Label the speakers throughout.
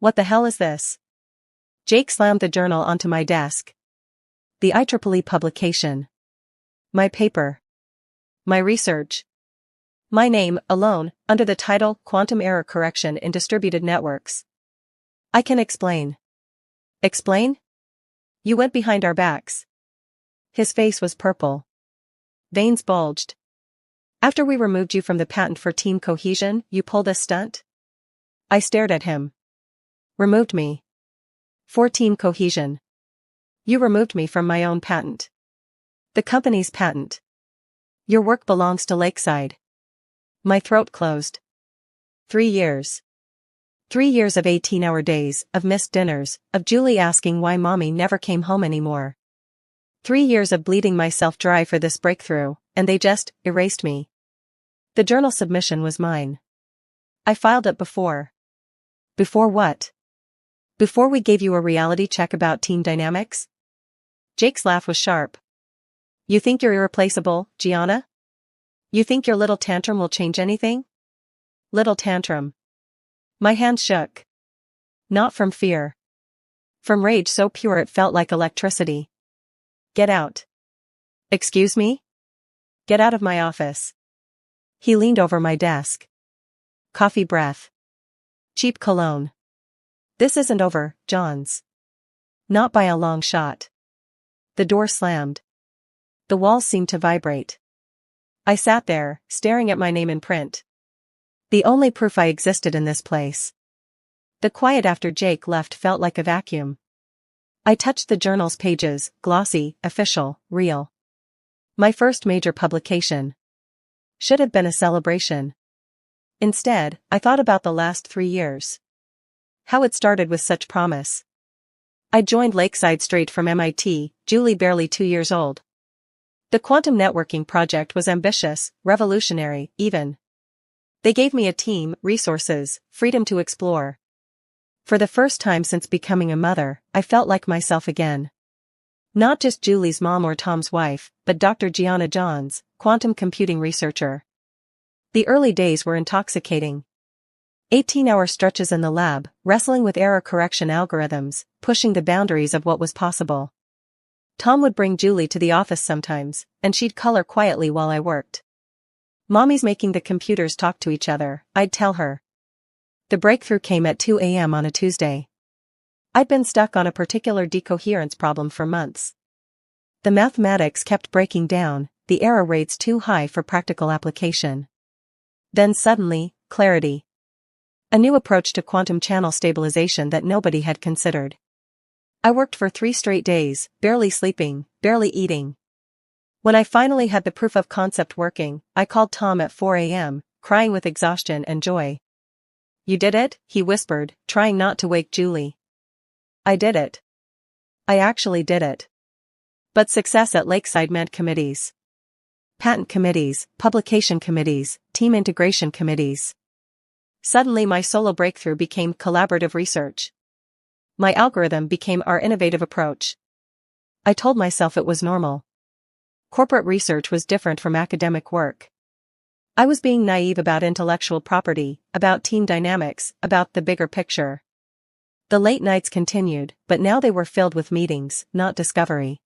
Speaker 1: What the hell is this? Jake slammed the journal onto my desk. The IEEE publication. My paper. My research. My name, alone, under the title, Quantum Error Correction in Distributed Networks. I can explain. Explain? You went behind our backs. His face was purple. Veins bulged. After we removed you from the patent for team cohesion, you pulled a stunt? I stared at him. Removed me. For team cohesion. You removed me from my own patent. The company's patent. Your work belongs to Lakeside. My throat closed. 3 years. 3 years of 18-hour days, of missed dinners, of Julie asking why mommy never came home anymore. 3 years of bleeding myself dry for this breakthrough, and they just erased me. The journal submission was mine. I filed it before. Before what? Before we gave you a reality check about team dynamics? Jake's laugh was sharp. You think you're irreplaceable, Gianna? You think your little tantrum will change anything? Little tantrum. My hand shook. Not from fear. From rage so pure it felt like electricity. Get out. Excuse me? Get out of my office. He leaned over my desk. Coffee breath. Cheap cologne. This isn't over, Johns. Not by a long shot. The door slammed. The walls seemed to vibrate. I sat there, staring at my name in print. The only proof I existed in this place. The quiet after Jake left felt like a vacuum. I touched the journal's pages, glossy, official, real. My first major publication. Should have been a celebration. Instead, I thought about the last 3 years. How it started with such promise. I joined Lakeside straight from MIT, Julie barely 2 years old. The quantum networking project was ambitious, revolutionary, even. They gave me a team, resources, freedom to explore. For the first time since becoming a mother, I felt like myself again. Not just Julie's mom or Tom's wife, but Dr. Gianna Johns, quantum computing researcher. The early days were intoxicating. 18-hour stretches in the lab, wrestling with error correction algorithms, pushing the boundaries of what was possible. Tom would bring Julie to the office sometimes, and she'd color quietly while I worked. Mommy's making the computers talk to each other, I'd tell her. The breakthrough came at 2 a.m. on a Tuesday. I'd been stuck on a particular decoherence problem for months. The mathematics kept breaking down, the error rates too high for practical application. Then suddenly, clarity. A new approach to quantum channel stabilization that nobody had considered. I worked for 3 straight days, barely sleeping, barely eating. When I finally had the proof of concept working, I called Tom at 4 a.m., crying with exhaustion and joy. You did it, he whispered, trying not to wake Julie. I did it. I actually did it. But success at Lakeside meant committees. Patent committees, publication committees, team integration committees. Suddenly my solo breakthrough became collaborative research. My algorithm became our innovative approach. I told myself it was normal. Corporate research was different from academic work. I was being naive about intellectual property, about team dynamics, about the bigger picture. The late nights continued, but now they were filled with meetings, not discovery.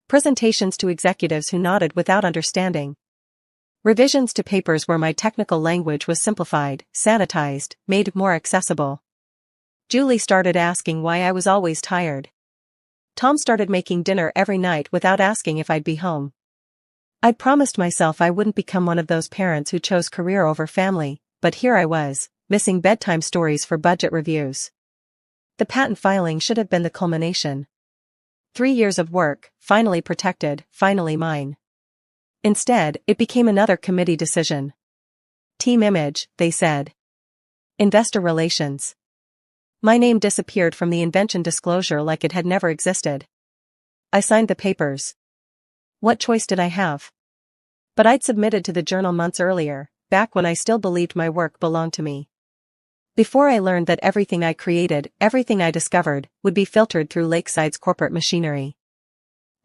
Speaker 1: Presentations to executives who nodded without understanding. Revisions to papers where my technical language was simplified, sanitized, made more accessible. Julie started asking why I was always tired. Tom started making dinner every night without asking if I'd be home. I'd promised myself I wouldn't become one of those parents who chose career over family, but here I was, missing bedtime stories for budget reviews. The patent filing should have been the culmination. 3 years of work, finally protected, finally mine. Instead, it became another committee decision. Team image, they said. Investor relations. My name disappeared from the invention disclosure like it had never existed. I signed the papers. What choice did I have? But I'd submitted to the journal months earlier, back when I still believed my work belonged to me. Before I learned that everything I created, everything I discovered, would be filtered through Lakeside's corporate machinery.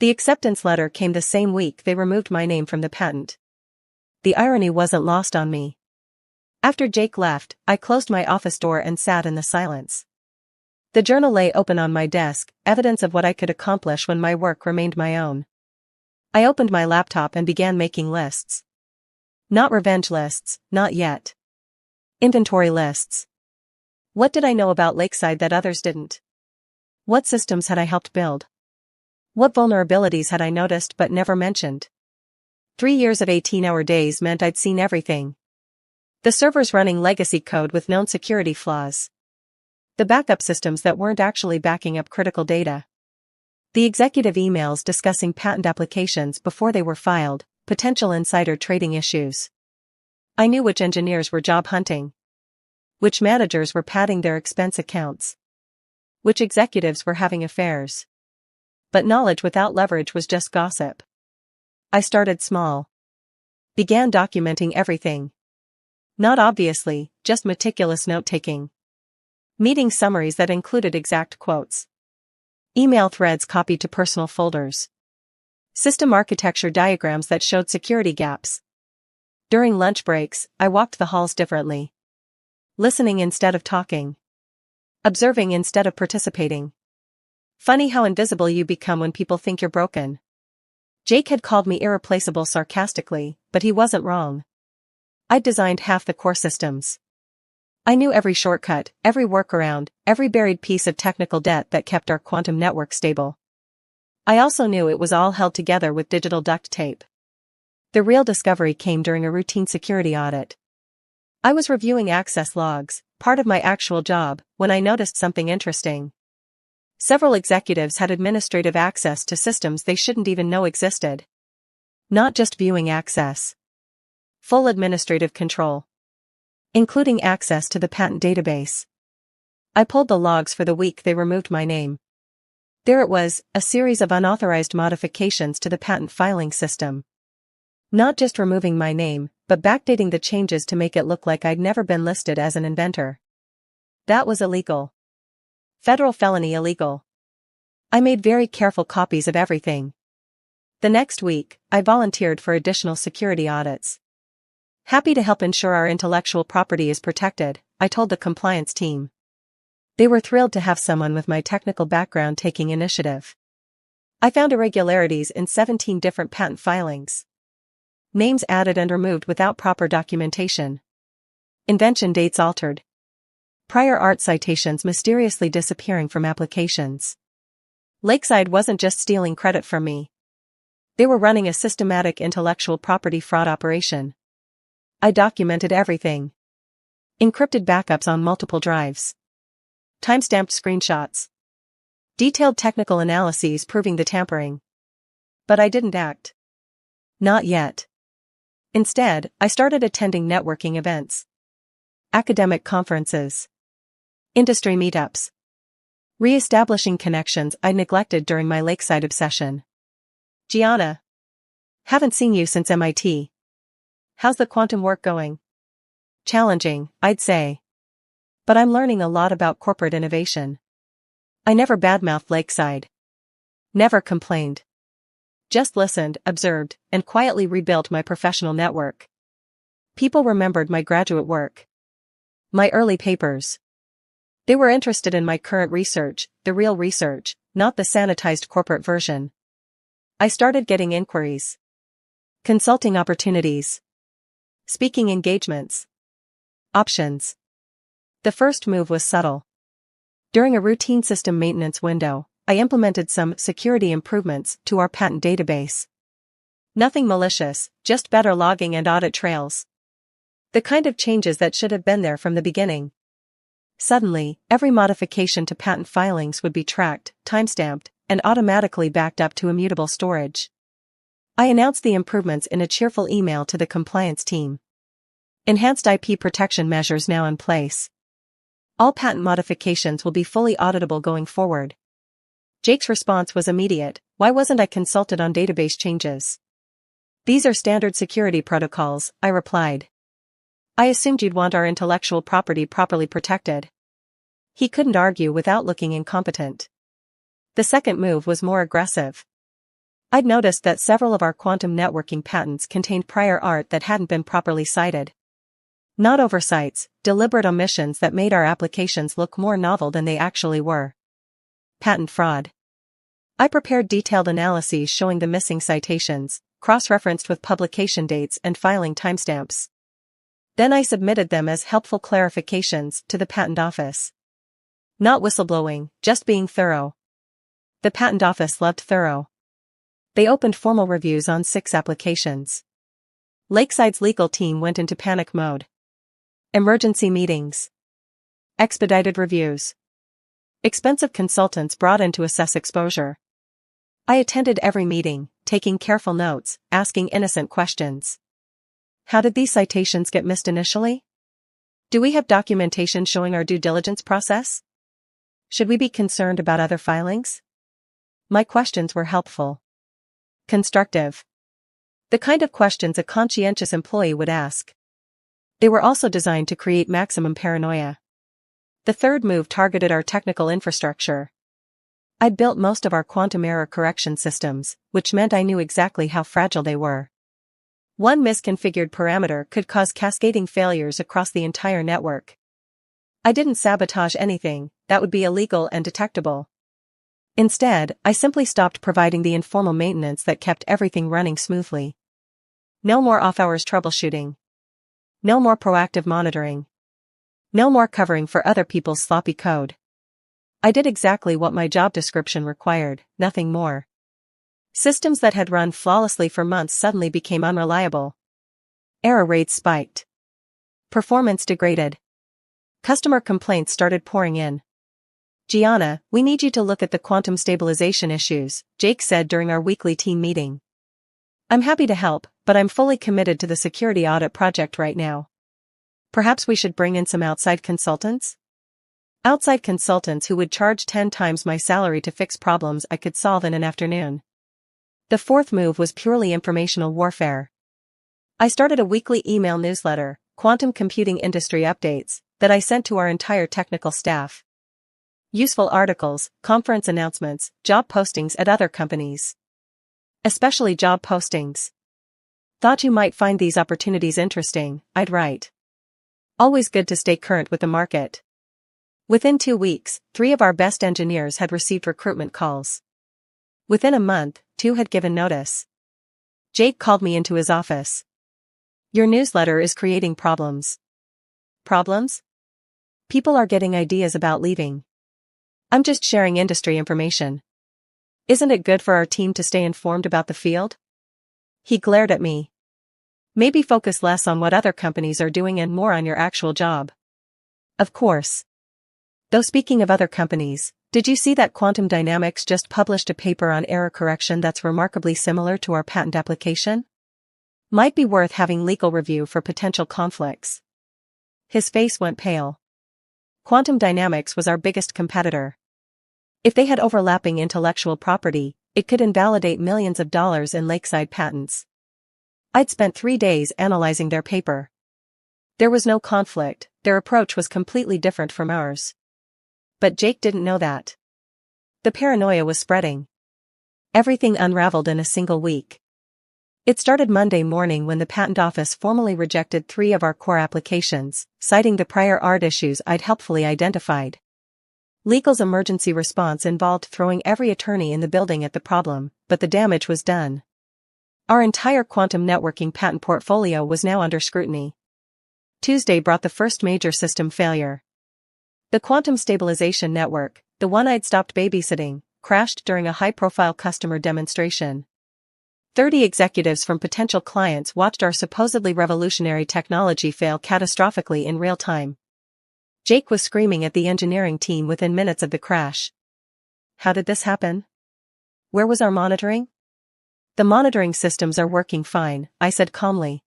Speaker 1: The acceptance letter came the same week they removed my name from the patent. The irony wasn't lost on me. After Jake left, I closed my office door and sat in the silence. The journal lay open on my desk, evidence of what I could accomplish when my work remained my own. I opened my laptop and began making lists. Not revenge lists, not yet. Inventory lists. What did I know about Lakeside that others didn't? What systems had I helped build? What vulnerabilities had I noticed but never mentioned? 3 years of 18-hour days meant I'd seen everything. The servers running legacy code with known security flaws. The backup systems that weren't actually backing up critical data. The executive emails discussing patent applications before they were filed, potential insider trading issues. I knew which engineers were job hunting. Which managers were padding their expense accounts. Which executives were having affairs. But knowledge without leverage was just gossip. I started small. Began documenting everything. Not obviously, just meticulous note-taking. Meeting summaries that included exact quotes. Email threads copied to personal folders. System architecture diagrams that showed security gaps. During lunch breaks, I walked the halls differently. Listening instead of talking. Observing instead of participating. Funny how invisible you become when people think you're broken. Jake had called me irreplaceable sarcastically, but he wasn't wrong. I'd designed half the core systems. I knew every shortcut, every workaround, every buried piece of technical debt that kept our quantum network stable. I also knew it was all held together with digital duct tape. The real discovery came during a routine security audit. I was reviewing access logs, part of my actual job, when I noticed something interesting. Several executives had administrative access to systems they shouldn't even know existed. Not just viewing access. Full administrative control. Including access to the patent database. I pulled the logs for the week they removed my name. There it was, a series of unauthorized modifications to the patent filing system. Not just removing my name, but backdating the changes to make it look like I'd never been listed as an inventor. That was illegal. Federal felony illegal. I made very careful copies of everything. The next week, I volunteered for additional security audits. Happy to help ensure our intellectual property is protected, I told the compliance team. They were thrilled to have someone with my technical background taking initiative. I found irregularities in 17 different patent filings. Names added and removed without proper documentation. Invention dates altered. Prior art citations mysteriously disappearing from applications. Lakeside wasn't just stealing credit from me. They were running a systematic intellectual property fraud operation. I documented everything. Encrypted backups on multiple drives. Timestamped screenshots. Detailed technical analyses proving the tampering. But I didn't act. Not yet. Instead, I started attending networking events. Academic conferences. Industry meetups. Re-establishing connections I neglected during my Lakeside obsession. Gianna. Haven't seen you since MIT. How's the quantum work going? Challenging, I'd say. But I'm learning a lot about corporate innovation. I never badmouthed Lakeside. Never complained. Just listened, observed, and quietly rebuilt my professional network. People remembered my graduate work. My early papers. They were interested in my current research, the real research, not the sanitized corporate version. I started getting inquiries. Consulting opportunities. Speaking engagements. Options. The first move was subtle. During a routine system maintenance window, I implemented some security improvements to our patent database. Nothing malicious, just better logging and audit trails. The kind of changes that should have been there from the beginning. Suddenly, every modification to patent filings would be tracked, timestamped, and automatically backed up to immutable storage. I announced the improvements in a cheerful email to the compliance team. Enhanced IP protection measures now in place. All patent modifications will be fully auditable going forward. Jake's response was immediate. Why wasn't I consulted on database changes? These are standard security protocols, I replied. I assumed you'd want our intellectual property properly protected. He couldn't argue without looking incompetent. The second move was more aggressive. I'd noticed that several of our quantum networking patents contained prior art that hadn't been properly cited. Not oversights, deliberate omissions that made our applications look more novel than they actually were. Patent fraud. I prepared detailed analyses showing the missing citations, cross-referenced with publication dates and filing timestamps. Then I submitted them as helpful clarifications to the Patent Office. Not whistleblowing, just being thorough. The Patent Office loved thorough. They opened formal reviews on 6 applications. Lakeside's legal team went into panic mode. Emergency meetings. Expedited reviews. Expensive consultants brought in to assess exposure. I attended every meeting, taking careful notes, asking innocent questions. How did these citations get missed initially? Do we have documentation showing our due diligence process? Should we be concerned about other filings? My questions were helpful. Constructive. The kind of questions a conscientious employee would ask. They were also designed to create maximum paranoia. The third move targeted our technical infrastructure. I'd built most of our quantum error correction systems, which meant I knew exactly how fragile they were. One misconfigured parameter could cause cascading failures across the entire network. I didn't sabotage anything, that would be illegal and detectable. Instead, I simply stopped providing the informal maintenance that kept everything running smoothly. No more off-hours troubleshooting. No more proactive monitoring. No more covering for other people's sloppy code. I did exactly what my job description required, nothing more. Systems that had run flawlessly for months suddenly became unreliable. Error rates spiked. Performance degraded. Customer complaints started pouring in. "Gianna, we need you to look at the quantum stabilization issues," Jake said during our weekly team meeting. "I'm happy to help, but I'm fully committed to the security audit project right now. Perhaps we should bring in some outside consultants?" Outside consultants who would charge 10 times my salary to fix problems I could solve in an afternoon. The fourth move was purely informational warfare. I started a weekly email newsletter, Quantum Computing Industry Updates, that I sent to our entire technical staff. Useful articles, conference announcements, job postings at other companies. Especially job postings. "Thought you might find these opportunities interesting," I'd write. Always good to stay current with the market. Within 2 weeks, 3 of our best engineers had received recruitment calls. Within a month, 2 had given notice. Jake called me into his office. "Your newsletter is creating problems." "Problems?" "People are getting ideas about leaving." "I'm just sharing industry information." "Isn't it good for our team to stay informed about the field?" He glared at me. "Maybe focus less on what other companies are doing and more on your actual job." Of course. Though speaking of other companies, did you see that Quantum Dynamics just published a paper on error correction that's remarkably similar to our patent application? Might be worth having legal review for potential conflicts. His face went pale. Quantum Dynamics was our biggest competitor. If they had overlapping intellectual property, it could invalidate millions of dollars in lakeside patents. I'd spent 3 days analyzing their paper. There was no conflict, their approach was completely different from ours. But Jake didn't know that. The paranoia was spreading. Everything unraveled in a single week. It started Monday morning when the Patent Office formally rejected 3 of our core applications, citing the prior art issues I'd helpfully identified. Legal's emergency response involved throwing every attorney in the building at the problem, but the damage was done. Our entire quantum networking patent portfolio was now under scrutiny. Tuesday brought the first major system failure. The quantum stabilization network, the one I'd stopped babysitting, crashed during a high-profile customer demonstration. 30 executives from potential clients watched our supposedly revolutionary technology fail catastrophically in real time. Jake was screaming at the engineering team within minutes of the crash. "How did this happen? Where was our monitoring?" "The monitoring systems are working fine," I said calmly.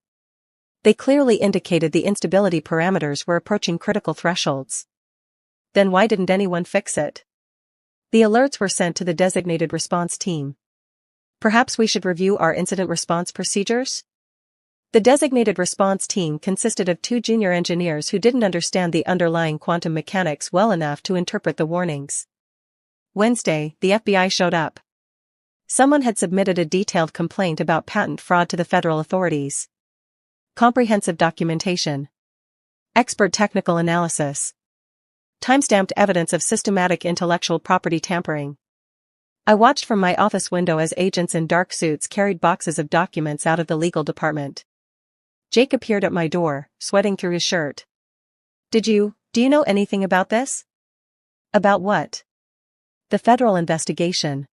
Speaker 1: "They clearly indicated the instability parameters were approaching critical thresholds." "Then why didn't anyone fix it?" "The alerts were sent to the designated response team." "Perhaps we should review our incident response procedures?" The designated response team consisted of 2 junior engineers who didn't understand the underlying quantum mechanics well enough to interpret the warnings. Wednesday, the FBI showed up. Someone had submitted a detailed complaint about patent fraud to the federal authorities. Comprehensive documentation. Expert technical analysis. Timestamped evidence of systematic intellectual property tampering. I watched from my office window as agents in dark suits carried boxes of documents out of the legal department. Jake appeared at my door, sweating through his shirt. Do you know anything about this? About what? The federal investigation.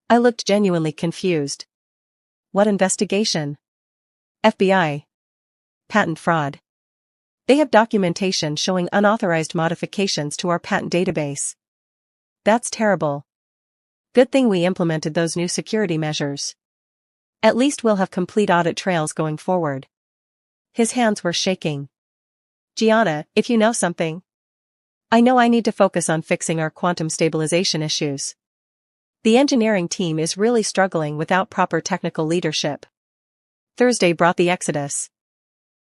Speaker 1: I looked genuinely confused. What investigation? FBI. Patent fraud. They have documentation showing unauthorized modifications to our patent database. That's terrible. Good thing we implemented those new security measures. At least we'll have complete audit trails going forward. His hands were shaking. Gianna, if you know something. I know I need to focus on fixing our quantum stabilization issues. The engineering team is really struggling without proper technical leadership. Thursday brought the exodus.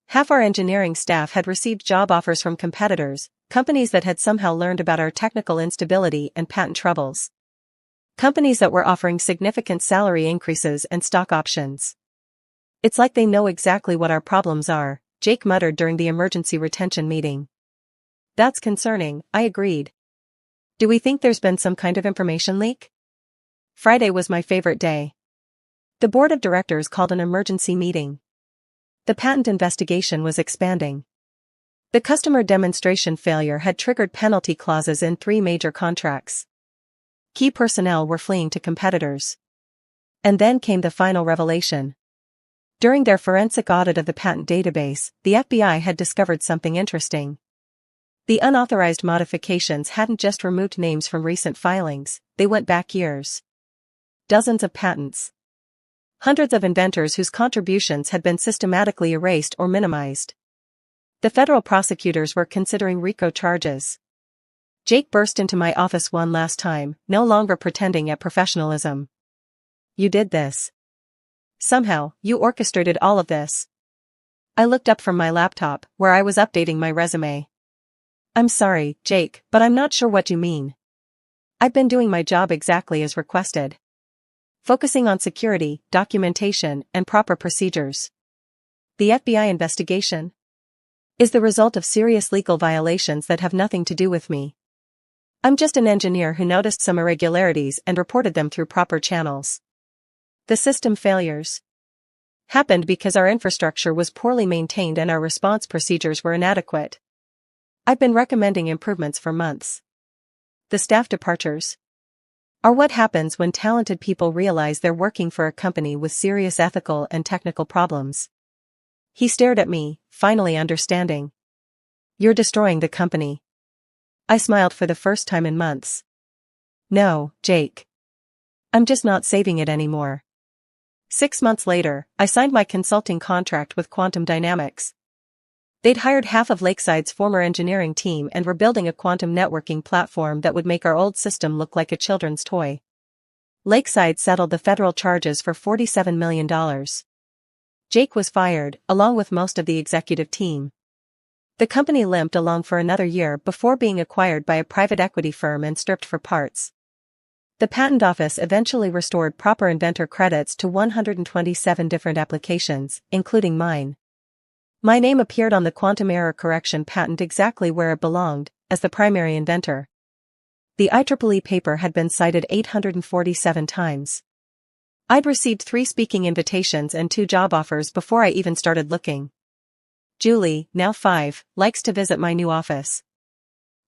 Speaker 1: Half our engineering staff had received job offers from competitors, companies that had somehow learned about our technical instability and patent troubles. Companies that were offering significant salary increases and stock options. It's like they know exactly what our problems are, Jake muttered during the emergency retention meeting. That's concerning, I agreed. Do we think there's been some kind of information leak? Friday was my favorite day. The board of directors called an emergency meeting. The patent investigation was expanding. The customer demonstration failure had triggered penalty clauses in 3 major contracts. Key personnel were fleeing to competitors. And then came the final revelation. During their forensic audit of the patent database, the FBI had discovered something interesting. The unauthorized modifications hadn't just removed names from recent filings, they went back years. Dozens of patents. Hundreds of inventors whose contributions had been systematically erased or minimized. The federal prosecutors were considering RICO charges. Jake burst into my office one last time, no longer pretending at professionalism. You did this. Somehow, you orchestrated all of this. I looked up from my laptop, where I was updating my resume. I'm sorry, Jake, but I'm not sure what you mean. I've been doing my job exactly as requested. Focusing on security, documentation, and proper procedures. The FBI investigation is the result of serious legal violations that have nothing to do with me. I'm just an engineer who noticed some irregularities and reported them through proper channels. The system failures happened because our infrastructure was poorly maintained and our response procedures were inadequate. I've been recommending improvements for months. The staff departures are what happens when talented people realize they're working for a company with serious ethical and technical problems. He stared at me, finally understanding. You're destroying the company. I smiled for the first time in months. No, Jake. I'm just not saving it anymore. 6 months later, I signed my consulting contract with Quantum Dynamics. They'd hired half of Lakeside's former engineering team and were building a quantum networking platform that would make our old system look like a children's toy. Lakeside settled the federal charges for $47 million. Jake was fired, along with most of the executive team. The company limped along for another year before being acquired by a private equity firm and stripped for parts. The patent office eventually restored proper inventor credits to 127 different applications, including mine. My name appeared on the quantum error correction patent exactly where it belonged, as the primary inventor. The IEEE paper had been cited 847 times. I'd received 3 speaking invitations and 2 job offers before I even started looking. Julie, now 5, likes to visit my new office.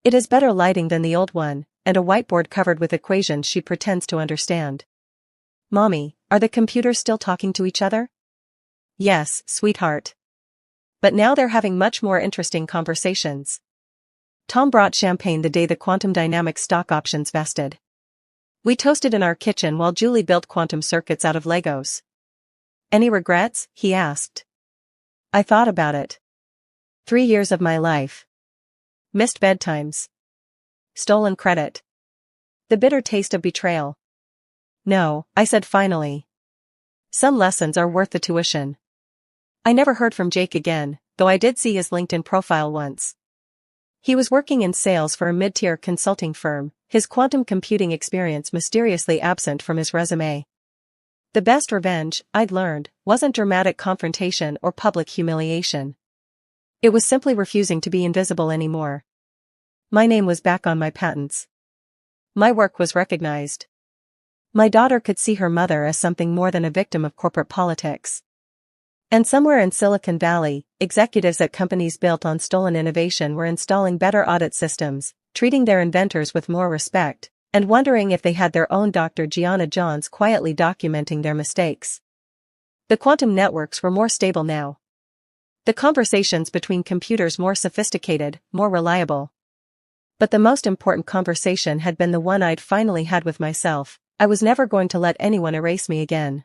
Speaker 1: It has better lighting than the old one, and a whiteboard covered with equations she pretends to understand. Mommy, are the computers still talking to each other? Yes, sweetheart. But now they're having much more interesting conversations. Tom brought champagne the day the Quantum Dynamics stock options vested. We toasted in our kitchen while Julie built quantum circuits out of Legos. Any regrets? He asked. I thought about it. 3 years of my life. Missed bedtimes. Stolen credit. The bitter taste of betrayal. No, I said finally. Some lessons are worth the tuition. I never heard from Jake again, though I did see his LinkedIn profile once. He was working in sales for a mid-tier consulting firm, his quantum computing experience mysteriously absent from his resume. The best revenge, I'd learned, wasn't dramatic confrontation or public humiliation. It was simply refusing to be invisible anymore. My name was back on my patents. My work was recognized. My daughter could see her mother as something more than a victim of corporate politics. And somewhere in Silicon Valley, executives at companies built on stolen innovation were installing better audit systems, treating their inventors with more respect, and wondering if they had their own Dr. Gianna Johns quietly documenting their mistakes. The quantum networks were more stable now. The conversations between computers more sophisticated, more reliable. But the most important conversation had been the one I'd finally had with myself. I was never going to let anyone erase me again.